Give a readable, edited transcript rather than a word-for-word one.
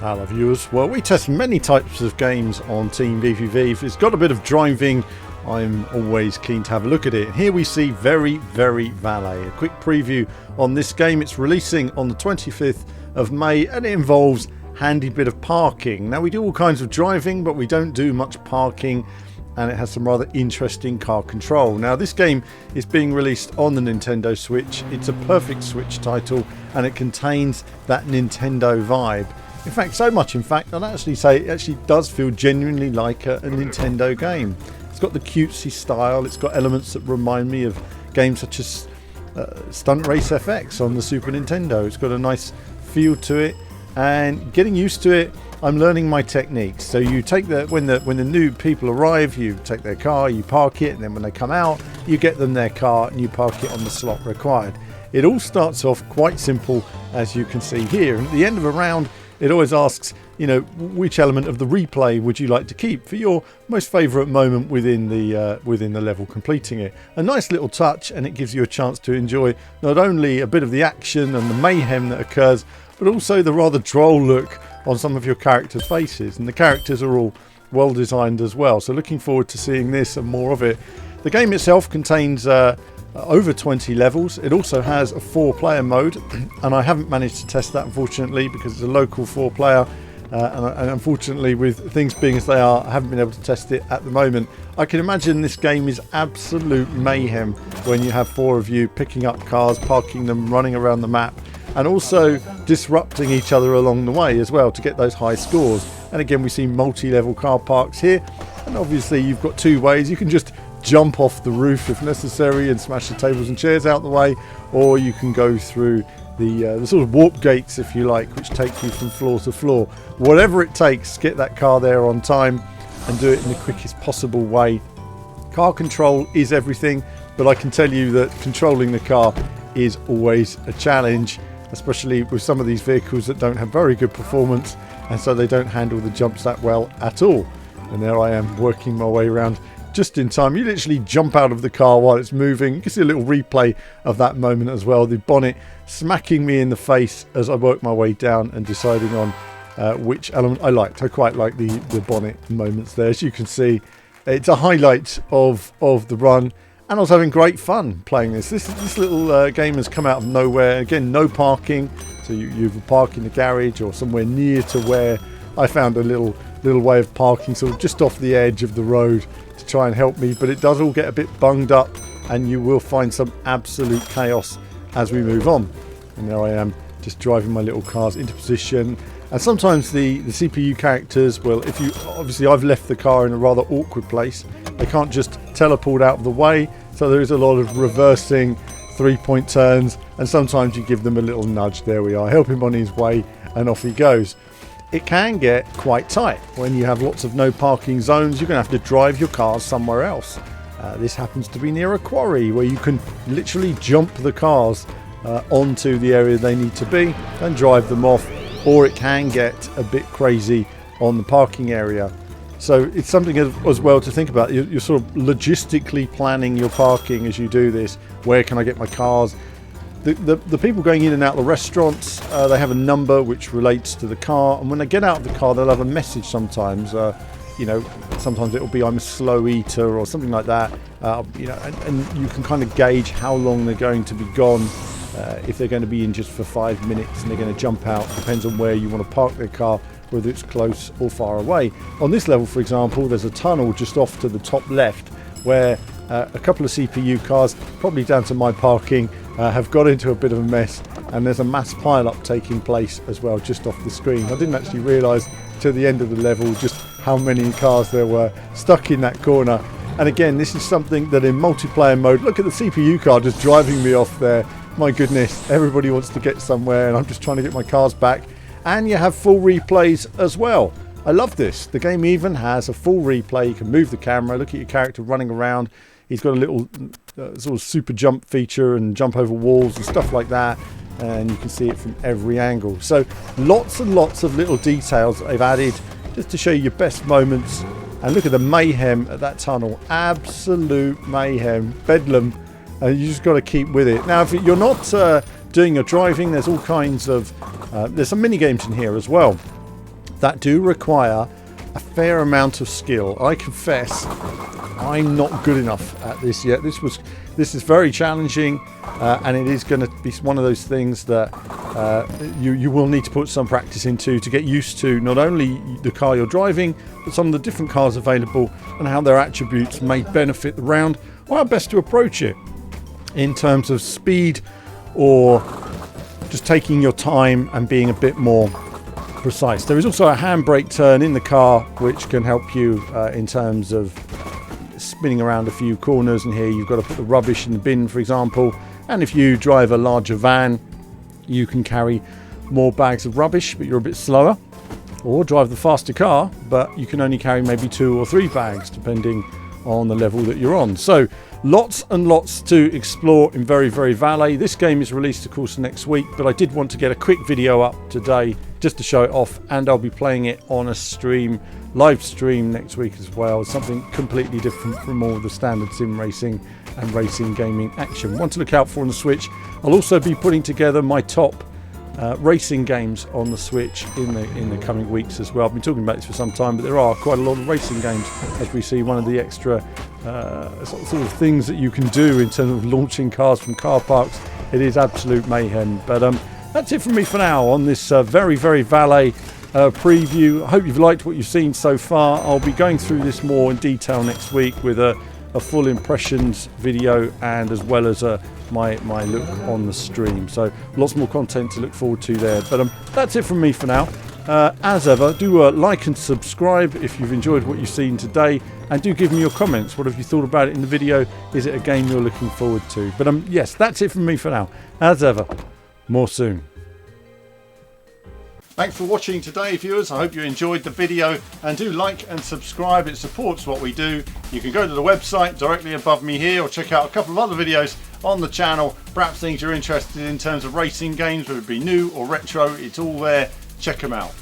Hello viewers. Well, we test many types of games on Team VVV. If it's got a bit of driving, I'm always keen to have a look at it. Here we see Very Valet. A quick preview on this game. It's releasing on the 25th of May and it involves a handy bit of parking. Now we do all kinds of driving, but we don't do much parking, and it has some rather interesting car control. Now this game is being released on the Nintendo Switch. It's a perfect Switch title and it contains that Nintendo vibe. In fact, so much in fact, I'd actually say it actually does feel genuinely like a Nintendo game. It's got the cutesy style, it's got elements that remind me of games such as Stunt Race FX on the Super Nintendo. It's got a nice feel to it, and getting used to it, I'm learning my techniques. So you take when the new people arrive, you take their car, you park it, and then when they come out, you get them their car and you park it on the slot required. It all starts off quite simple, as you can see here, and at the end of a round, it always asks, which element of the replay would you like to keep for your most favourite moment within the level completing it. A nice little touch, and it gives you a chance to enjoy not only a bit of the action and the mayhem that occurs, but also the rather droll look on some of your characters' faces. And the characters are all well designed as well. So looking forward to seeing this and more of it. The game itself contains over 20 levels. It also has a 4-player mode, and I haven't managed to test that unfortunately because it's a local 4-player, and unfortunately with things being as they are, I haven't been able to test it at the moment. I can imagine this game is absolute mayhem when you have 4 of you picking up cars, parking them, running around the map, and also disrupting each other along the way as well to get those high scores. And again, we see multi-level car parks here, and obviously you've got 2 ways. You can just jump off the roof if necessary and smash the tables and chairs out the way, or you can go through the sort of warp gates, if you like, which take you from floor to floor. Whatever it takes, get that car there on time and do it in the quickest possible way. Car control is everything, but I can tell you that controlling the car is always a challenge, especially with some of these vehicles that don't have very good performance, and so they don't handle the jumps that well at all. And there I am working my way around just in time. You literally jump out of the car while it's moving. You can see a little replay of that moment as well. The bonnet smacking me in the face as I work my way down and deciding on which element I liked. I quite like the bonnet moments there. As you can see, it's a highlight of the run, and I was having great fun playing this. This little game has come out of nowhere. Again, no parking, so you park in the garage or somewhere near to where I found a little way of parking, sort of just off the edge of the road, to try and help me, but it does all get a bit bunged up, and you will find some absolute chaos as we move on. And there I am, just driving my little cars into position. And sometimes the CPU characters will, obviously I've left the car in a rather awkward place, they can't just teleport out of the way, so there is a lot of reversing, 3-point turns, and sometimes you give them a little nudge. There we are, help him on his way, and off he goes. It can get quite tight when you have lots of no parking zones. You're going to have to drive your cars somewhere else. This happens to be near a quarry where you can literally jump the cars onto the area they need to be and drive them off, or it can get a bit crazy on the parking area. So it's something as well to think about. You're sort of logistically planning your parking as you do this. Where can I get my cars? The people going in and out of the restaurants, they have a number which relates to the car, and when they get out of the car they'll have a message sometimes. Sometimes it'll be I'm a slow eater or something like that, and you can kind of gauge how long they're going to be gone. If they're going to be in just for 5 minutes and they're going to jump out, depends on where you want to park their car, whether it's close or far away. On this level, for example, there's a tunnel just off to the top left where a couple of CPU cars, probably down to my parking, have got into a bit of a mess, and there's a mass pile-up taking place as well just off the screen. I didn't actually realise to the end of the level just how many cars there were stuck in that corner. And again, this is something that in multiplayer mode, look at the CPU car just driving me off there. My goodness, everybody wants to get somewhere and I'm just trying to get my cars back. And you have full replays as well. I love this. The game even has a full replay. You can move the camera, look at your character running around. He's got a little sort of super jump feature and jump over walls and stuff like that. And you can see it from every angle. So lots and lots of little details that they've added just to show you your best moments. And look at the mayhem at that tunnel. Absolute mayhem. Bedlam. And you just got to keep with it. Now, if you're not doing your driving, there's all kinds of... there's some mini games in here as well. that do require a fair amount of skill. I confess I'm not good enough at this yet. This is very challenging, and it is going to be one of those things that you will need to put some practice into to get used to not only the car you're driving, but some of the different cars available and how their attributes may benefit the round, or how best to approach it in terms of speed, or just taking your time and being a bit more precise. There is also a handbrake turn in the car which can help you in terms of spinning around a few corners, and here you've got to put the rubbish in the bin, for example. And if you drive a larger van, you can carry more bags of rubbish but you're a bit slower, or drive the faster car but you can only carry maybe 2 or 3 bags depending on the level that you're on. So lots and lots to explore in Very Valet. This game is released of course next week, but I did want to get a quick video up today just to show it off, and I'll be playing it on a stream, live stream next week as well. Something completely different from all the standard sim racing and racing gaming action. One to look out for on the Switch. I'll also be putting together my top racing games on the Switch in the coming weeks as well. I've been talking about this for some time, but there are quite a lot of racing games, as we see. One of the extra sort of things that you can do in terms of launching cars from car parks, it is absolute mayhem. But that's it from me for now on this Very Valet preview. I hope you've liked what you've seen so far. I'll be going through this more in detail next week with a full impressions video, and as well as my look on the stream. So lots more content to look forward to there. But that's it from me for now. As ever, do like and subscribe if you've enjoyed what you've seen today, and do give me your comments. What have you thought about it in the video? Is it a game you're looking forward to? But yes, that's it from me for now. As ever, more soon. Thanks for watching today, viewers. I hope you enjoyed the video, and do like and subscribe. It supports what we do. You can go to the website directly above me here, or check out a couple of other videos on the channel, perhaps things you're interested in terms of racing games, whether it be new or retro. It's all there. Check them out.